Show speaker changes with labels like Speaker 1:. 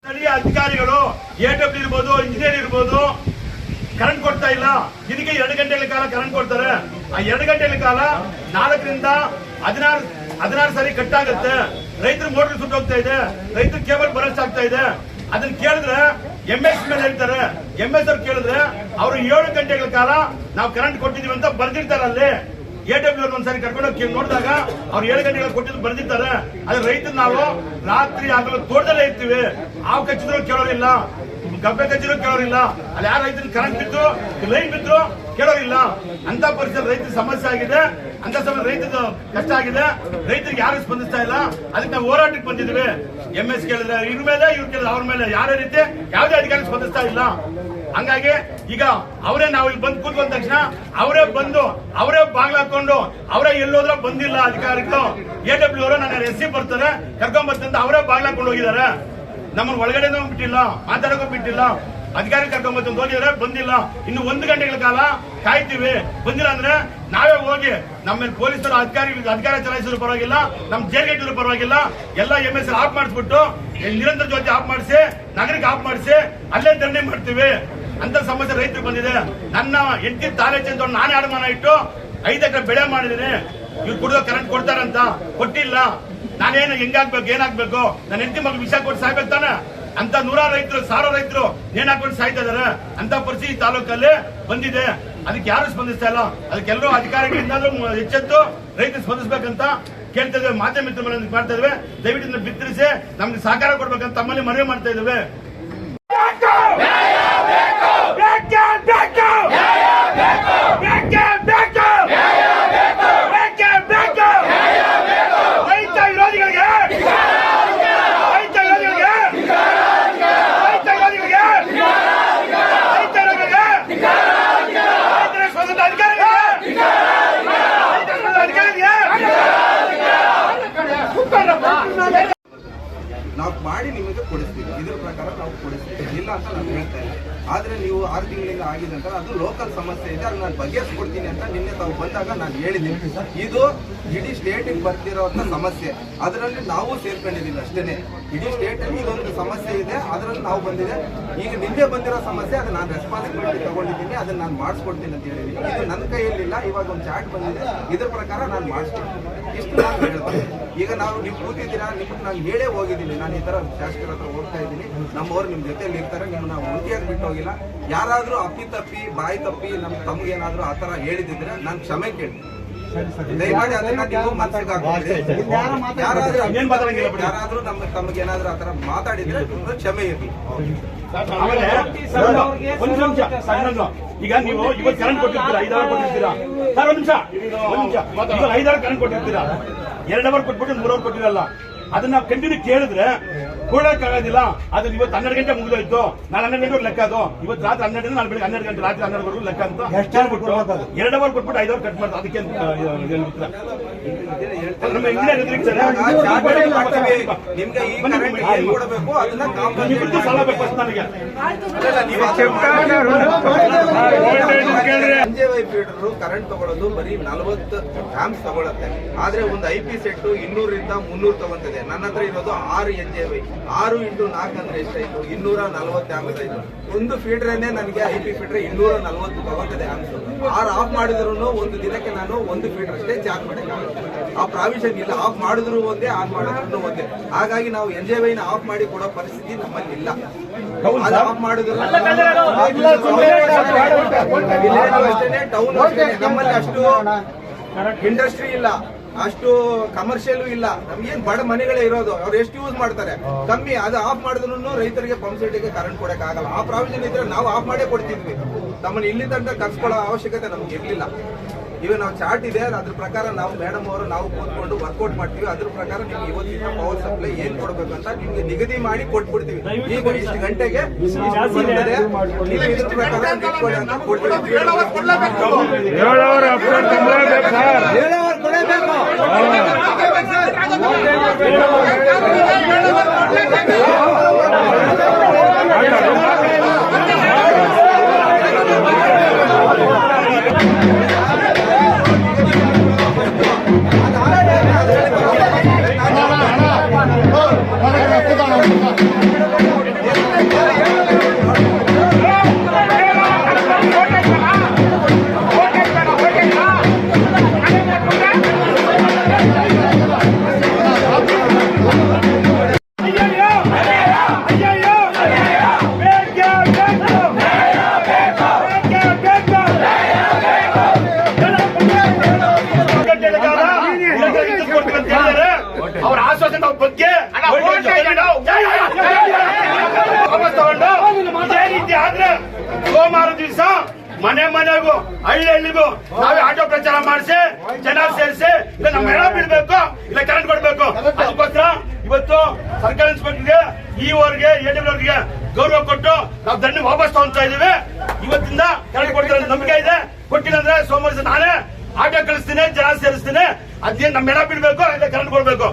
Speaker 1: ಸ್ಥಳೀಯ ಅಧಿಕಾರಿಗಳು ಎಡಬ್ಲ್ಯೂ ಇರ್ಬೋದು, ಇಂಜಿನಿಯರ್ ಇರ್ಬೋದು, ಕರೆಂಟ್ ಕೊಡ್ತಾ ಇಲ್ಲ. ಇದಕ್ಕೆ 2 ಗಂಟೆಗಳ ಕಾಲ ಕರೆಂಟ್ ಕೊಡ್ತಾರೆ. ಆ 2 ಗಂಟೆಗಳ ಕಾಲ 4 ರಿಂದ 16 ಸಾರಿ ಕಟ್ ಆಗುತ್ತೆ. ರೈತರು ಮೋಟರ್ ಸುಟ್ಟು ಹೋಗ್ತಾ ಇದೆ, ರೈತರು ಕೇಬಲ್ ಬರಸ್ಟ್ ಆಗ್ತಾ ಇದೆ. ಅದನ್ನ ಕೇಳಿದ್ರೆ MS ಮೇಲೆ ಹೇಳ್ತಾರೆ. MS ಅವ್ರು ಕೇಳಿದ್ರೆ ಅವರು 7 ಗಂಟೆಗಳ ಕಾಲ ನಾವು ಕರೆಂಟ್ ಕೊಟ್ಟಿದೀವಿ ಅಂತ ಬರ್ದಿರ್ತಾರೆ. ಅಲ್ಲಿ ಎಡಬ್ಲ್ಯೂ ಒಂದ್ಸರಿ ಕರ್ಕೊಂಡು ನೋಡಿದಾಗ ಅವ್ರು 7 ಗಂಟೆಗಳ ಕೊಟ್ಟಿದ್ದು ಬರ್ದಿರ್ತಾರೆ. ಆದ್ರೆ ರೈತರು ನಾವು ರಾತ್ರಿ ಆಗಲು ತೋಟದಲ್ಲೇ ಇರ್ತೀವಿ. ಹಾವು ಕಚ್ಚಿದ್ರು ಕೇಳೋರಿಲ್ಲ, ಗಬ್ಬೆ ಕಚ್ಚಿದ್ರು ಕೇಳೋರಿಲ್ಲ. ಅಲ್ಲಿ ಯಾರು ರೈತರು ಕರೆಂಟ್ ಬಿದ್ದು ಲೈನ್ ಬಿದ್ರು ಕೇಳೋರಿಲ್ಲ. ಅಂತ ಪರಿಸ್ಥಿತಿ ರೈತರ ಸಮಸ್ಯೆ ಆಗಿದೆ. ಅಂತ ಸಮಯ ರೈತದ ಕಷ್ಟ ಆಗಿದೆ. ರೈತರಿಗೆ ಯಾರು ಸ್ಪಂದಿಸ್ತಾ ಇಲ್ಲ. ಅದಕ್ಕೆ ನಾವು ಹೋರಾಟಕ್ಕೆ ಬಂದಿದ್ವಿ. MS ಕೇಳಿದ್ರೆ ಇವ್ರ ಮೇಲೆ, ಇವ್ರು ಕೇಳಿದ್ರೆ ಅವ್ರ ಮೇಲೆ, ಯಾರೇ ರೀತಿ ಯಾವುದೇ ಅಧಿಕಾರಿ ಸ್ಪಂದಿಸ್ತಾ ಇಲ್ಲ. ಹಂಗಾಗಿ ಈಗ ಅವರೇ ನಾವು ಇಲ್ಲಿ ಬಂದು ಕೂತ್ಕೊಂಡ ತಕ್ಷಣ ಅವರೇ ಬಂದು ಅವರೇ ಬಾಗ್ಲ ಹಾಕೊಂಡು ಅವರೇ ಎಲ್ಲೋದ್ರ ಬಂದಿಲ್ಲ ಅಧಿಕಾರಿಗಳು. ಎಡಬ್ಲ್ಯೂ ಅವರು ನನ್ನ SC ಬರ್ತಾರೆ ಕರ್ಕೊಂಡ್ ಬರ್ತಾರೆ ಅಂತ ಅವರೇ ಬಾಗ್ಲ ಹಾಕೊಂಡು ಹೋಗಿದ್ದಾರೆ. ನಮ್ಮನ್ನು ಒಳಗಡೆ ಬಿಟ್ಟಿಲ್ಲ, ಮಾತಾಡೋಕೆ ಬಿಟ್ಟಿಲ್ಲ. ಅಧಿಕಾರಿ ಕರ್ಕೊಂಡ್ ಬರ್ತಾರೆ ಹೋಗಿದ್ರೆ ಬಂದಿಲ್ಲ. ಇನ್ನು 1 ಗಂಟೆಗಳ ಕಾಲ ಕಾಯ್ತೀವಿ. ಬಂದಿಲ್ಲ ಅಂದ್ರೆ ನಾವೇ ಹೋಗಿ ನಮ್ಮ ಪೊಲೀಸರು ಅಧಿಕಾರ ಚಲಾಯಿಸಿದ್ರು ಪರವಾಗಿಲ್ಲ, ನಮ್ ಜೈಲ್ಗೆ ಇಟ್ಟಿದ್ರು ಪರವಾಗಿಲ್ಲ, ಎಲ್ಲ MS ಆಫ್ ಮಾಡಿಸ್ಬಿಟ್ಟು ನಿರಂತರ ಜ್ಯೋತಿ ಆಫ್ ಮಾಡಿಸಿ, ನಗರಕ್ಕೆ ಆಫ್ ಮಾಡಿಸಿ ಅಲ್ಲೇ ಧರಣಿ ಮಾಡ್ತೀವಿ. ಅಂತ ಸಮಸ್ಯೆ ರೈತರು ಬಂದಿದೆ. ನನ್ನ ಹೆಂಡತಿ ತಾಲೆ ಚಂದ ನಾನೇ ಅನುಮಾನ ಇಟ್ಟು 5 ಎಕರೆ ಬೆಳೆ ಮಾಡಿದೀನಿ. ಇವ್ರು ಕುಡಿದೋ ಕರೆಂಟ್ ಕೊಡ್ತಾರಂತ ಕೊಟ್ಟಿಲ್ಲ. ನಾನೇನು ಹೆಂಗಾಗ್ಬೇಕು, ಏನಾಗ್ಬೇಕು? ನನ್ನ ಹೆಂಡತಿ ಮಗಳು ವಿಷ ಕೊಟ್ಟು ಸಾಯ್ಬೇಕು ತಾನೆ? ಅಂತ 100 ರೈತರು 1000 ರೈತರು ನೇಣು ಹಾಕೊಂಡು ಸಾಯ್ತಾ ಇದಾರೆ. ಅಂತ ಪರಿಸ್ಥಿತಿ ತಾಲೂಕಲ್ಲಿ ಬಂದಿದೆ. ಅದಕ್ಕೆ ಯಾರು ಸ್ಪಂದಿಸ್ತಾ ಇಲ್ಲ. ಅದಕ್ಕೆಲ್ಲರೂ ಅಧಿಕಾರಿಗಳಿಂದ ಎಚ್ಚೆತ್ತು ರೈತರು ಸ್ಪಂದಿಸಬೇಕಂತ ಕೇಳ್ತಾ ಇದ್ದೇವೆ. ಮಾಧ್ಯಮ ಮಿತ್ರರಲ್ಲಿ ಮಾಡ್ತಾ ಇದ್ದೇವೆ. ದಯವಿಟ್ಟು ಬಿತ್ತರಿಸಿ ನಮ್ಗೆ ಸಹಕಾರ ಕೊಡ್ಬೇಕಂತ ತಮ್ಮಲ್ಲಿ ಮನವಿ ಮಾಡ್ತಾ ಇದ್ದೇವೆ.
Speaker 2: ನಾವು ಮಾಡಿ ನಿಮಗೆ ಕೊಡಿಸ್ತೀವಿ, ಇದ್ರ ಪ್ರಕಾರ ನಾವು ಕೊಡಿಸ್ತೀವಿ, ಇಲ್ಲ ಅಂತ ನಾನು ಹೇಳ್ತಾ ಇಲ್ಲ. ಆದರೆ ನೀವು 6 ತಿಂಗಳಿಂದ ಆಗಿದೆ ಅಂತ ಅದು ಲೋಕಲ್ ಸಮಸ್ಯೆ ಇದೆ, ಅದು ನಾನು ಬಗೆಹರಿಸ್ಕೊಡ್ತೀನಿ ಅಂತ ನಿನ್ನೆ ತಾವು ಬಂದಾಗ ನಾನು ಹೇಳಿದ್ದೀನಿ. ಇದು ಇಡೀ ಸ್ಟೇಟಿಗೆ ಬರ್ತಿರೋಂಥ ಸಮಸ್ಯೆ, ಅದರಲ್ಲಿ ನಾವು ಸೇರ್ಕೊಂಡಿದ್ದೀವಿ ಅಷ್ಟೇ. ಇಡೀ ಸ್ಟೇಟಲ್ಲಿ ಇದೊಂದು ಸಮಸ್ಯೆ ಇದೆ, ಅದರಲ್ಲಿ ನಾವು ಬಂದಿದೆ. ಈಗ ನಿನ್ನೆ ಬಂದಿರೋ ಸಮಸ್ಯೆ ಅದು ನಾನು ರೆಸ್ಪಾನ್ಸಿಬಿಲಿಟಿ ತಗೊಂಡಿದ್ದೀನಿ, ಅದನ್ನು ನಾನು ಮಾಡಿಸ್ಕೊಡ್ತೀನಿ ಅಂತ ಹೇಳಿದ್ದೀನಿ. ಇದು ನನ್ನ ಕೈಯಲ್ಲಿಲ್ಲ. ಇವಾಗ ಒಂದು ಚಾಟ್ ಬಂದಿದೆ, ಇದ್ರ ಪ್ರಕಾರ ನಾನು ಮಾಡಿಸ್ಕೊಡ್ತೀನಿ. ಇಷ್ಟು ನಾನು ಹೇಳ್ತೀನಿ. ಈಗ ನೀವು ಕೂತಿದ್ದೀರಾ, ನಿಮ್ಗೆ ನಾನು ಹೇಳೇ ಹೋಗಿದ್ದೀನಿ, ನಾನು ಈ ಥರ ಶಾಸಕರ ಹತ್ರ ಹೋಗ್ತಾ ಇದ್ದೀನಿ, ನಮ್ಮವ್ರು ನಿಮ್ಮ ಜೊತೆಯಲ್ಲಿ ಇರ್ತಾರೆ, ನೀವು ನಾವು ಒಂಟಿಯಾಗಿ ಬಿಟ್ಟು ಹೋಗಿಲ್ಲ. ಯಾರಾದರೂ ಅಪ್ಪಿತಪ್ಪಿ ಬಾಯಿ ತಪ್ಪಿ ನಮ್ಮ ತಮಗೇನಾದರೂ ಆ ಥರ ಹೇಳಿದ್ರೆ ನಾನು ಕ್ಷಮೆ ಕೇಳಿ. ದಯಮಾಡಿ ಅದನ್ನ ನೀವು ಮನಸ್ಸಿಗೆ ಹಾಕಿ. ಯಾರಾದ್ರೂ ತಮಗೇನಾದ್ರೂ ಆತರ ಮಾತಾಡಿದ್ರೆ ಕ್ಷಮೆ ಇರಲಿ.
Speaker 1: ಈಗ ನೀವು ಇವತ್ತು ಕರೆಂಟ್ ಕೊಟ್ಟಿರ್ತೀರಾ, 5 ಅವರ್ ಕೊಟ್ಟಿರ್ತೀರಾ ಸರ್? ಒಂದ್ ನಿಮಿಷ 5 ಅವರ್ ಕರೆಂಟ್ ಕೊಟ್ಟಿರ್ತೀರಾ, 2 ಅವರ್ ಕೊಟ್ಬಿಟ್ಟು 3 ಅವರ್ ಕೊಟ್ಟಿರಲ್ಲ. ಅದನ್ನ ನಾವು ಕಂಟಿನ್ಯೂ ಕೇಳಿದ್ರೆ ಕೊಡಕ್ಕಾಗೋದಿಲ್ಲ. ಅದು ಇವತ್ತು 12 ಗಂಟೆ ಮುಗಿದೋಯ್ತು, ನಾಳೆ 12 ಗಂಟೆ ಲೆಕ್ಕ. ಅದು ಇವತ್ತು ರಾತ್ರಿ 12 ನಾಳೆ ಬೆಳಿಗ್ಗೆ 12 ಗಂಟೆ, ರಾತ್ರಿ 12 ಲೆಕ್ಕ ಅಂತ ಹೇಳ್ಬಿಟ್ಟು 2 ಅವರ್ ಕೊಟ್ಬಿಟ್ಟು 5 ಅವರ್ ಕಟ್ ಮಾಡ್ತಾರೆ. ಅದಕ್ಕೆ ಸಾಲ ಬೇಕು ನನಗೆ.
Speaker 2: ಕರೆಂಟ್ ತಗೊಳ್ಳೋದು ಬರೀ 40 ಆಂಪ್ಸ್ ತಗೊಳುತ್ತೆ. ಆದ್ರೆ ಒಂದು IP ಸೆಟ್ 200 ರಿಂದ 300 ತಗೊಂತಿದೆ. ನನ್ನ ಹತ್ರ ಇರೋದು 6 NJY. 6 × 4 ಅಂದ್ರೆ ಎಷ್ಟಾಯ್ತು? 240 ಆಂಪ್ಸ್ ಆಯ್ತು. ಒಂದು ಫೀಡ್ರೇನೆ ನನಗೆ IP ಫೀಡ್ರೆ 240 ತಗೊಂತಿದೆ ಆಂಪ್ಸ್. 6 ಆಫ್ ಮಾಡಿದ್ರು ಒಂದು ದಿನಕ್ಕೆ ನಾನು 1 ಫೀಡರ್ ಅಷ್ಟೇ ಚಾರ್ಜ್ ಮಾಡಕ್ಕಾಗುತ್ತೆ. ಆ ಪ್ರಾವಿಷನ್ ಇಲ್ಲ. ಆಫ್ ಮಾಡಿದ್ರು ಒಂದೇ, ಆನ್ ಮಾಡಿದ್ರು ಒಂದೇ. ಹಾಗಾಗಿ ನಾವು NJY ನ ಆಫ್ ಮಾಡಿ ಕೊಡೋ ಪರಿಸ್ಥಿತಿ ನಮ್ಮಲ್ಲಿ ಇಲ್ಲ. ಅದು ಆಫ್ ಮಾಡಿದ್ರು ಟೌನ್ ಅಷ್ಟೇ. ನಮ್ಮಲ್ಲಿ ಅಷ್ಟು ಇಂಡಸ್ಟ್ರಿ ಇಲ್ಲ, ಅಷ್ಟು ಕಮರ್ಷಿಯಲ್ ಇಲ್ಲ. ನಮ್ಗೇನ್ ಬಡ ಮನೆಗಳೇ ಇರೋದು, ಅವ್ರು ಎಷ್ಟು ಯೂಸ್ ಮಾಡ್ತಾರೆ ಕಮ್ಮಿ. ಅದು ಆಫ್ ಮಾಡಿದ್ರು ರೈತರಿಗೆ ಪಂಪ್ ಸೆಟ್ಗೆ ಕರೆಂಟ್ ಕೊಡಕ್ ಆಗಲ್ಲ. ಆ ಪ್ರಾವಿಷನ್ ಇದ್ರೆ ನಾವು ಆಫ್ ಮಾಡೇ ಕೊಡ್ತಿದ್ವಿ. ತಮ್ಮನ್ನ ಇಲ್ಲಿ ತನಕ ಕರ್ಸ್ಕೊಳ್ಳೋ ಅವಶ್ಯಕತೆ ನಮ್ಗೆ ಇರ್ಲಿಲ್ಲ. ಇವಾಗ ನಾವು ಚಾರ್ಟ್ ಇದೆ, ಅದ್ರ ಪ್ರಕಾರ ನಾವು ಮೇಡಮ್ ಅವರು ನಾವು ಕೂತ್ಕೊಂಡು ವರ್ಕೌಟ್ ಮಾಡ್ತೀವಿ. ಅದ್ರ ಪ್ರಕಾರ ನಿಮ್ಗೆ ಇವತ್ತಿನ ಪವರ್ ಸಪ್ಲೈ ಏನ್ ಕೊಡ್ಬೇಕು ಅಂತ ನಿಮ್ಗೆ ನಿಗದಿ ಮಾಡಿ ಕೊಟ್ಬಿಡ್ತೀವಿ. ಈಗ ಇಷ್ಟು ಗಂಟೆಗೆ ಇದ್ರ ಪ್ರಕಾರ ಇಟ್ಕೊಳ್ಳಿ ಅಂತ ಕೊಡ್ತೀವಿ.
Speaker 3: 7 ಅವರ್
Speaker 4: Vamos,
Speaker 1: ಮನೆ ಮನೆಗೂ ಹಳ್ಳಿಗೂ ನಾವೇ ಆಟೋ ಪ್ರಚಾರ ಮಾಡಿಸಿ ಜನ ಸೇರಿಸಿ ಇಲ್ಲ ನಮ್ಮ ಹೆಣ ಬಿಡ್ಬೇಕು ಇಲ್ಲ ಕರೆಂಟ್ ಕೊಡ್ಬೇಕು. ಅದಕ್ಕೋಸ್ಕರ ಇವತ್ತು ಸರ್ಕಾರಿ ಇನ್ಸ್ಪೆಕ್ಟರ್ಗೆ ಈವರೆಗೆ ಎಡಿಎಂಗೆ ಗೌರವ ಕೊಟ್ಟು ನಾವು ದಂಡ ವಾಪಸ್ ತಗೊಂತಾ ಇದೀವಿ. ಇವತ್ತಿಂದ ಕರೆಂಟ್ ಕೊಡ್ತಾರೆ ನಂಬಿಕೆ ಇದೆ. ಕೊಟ್ಟಿಲ್ಲ ಅಂದ್ರೆ ಸೋಮವಾರ ನಾನೇ ಆಟೋ ಕಳಿಸ್ತೀನಿ, ಜನ ಸೇರಿಸ್ತೀನಿ. ಅದೇನು ನಮ್ಮ ಹೆಣ ಬಿಡ್ಬೇಕು ಇಲ್ಲ ಕರೆಂಟ್ ಕೊಡ್ಬೇಕು.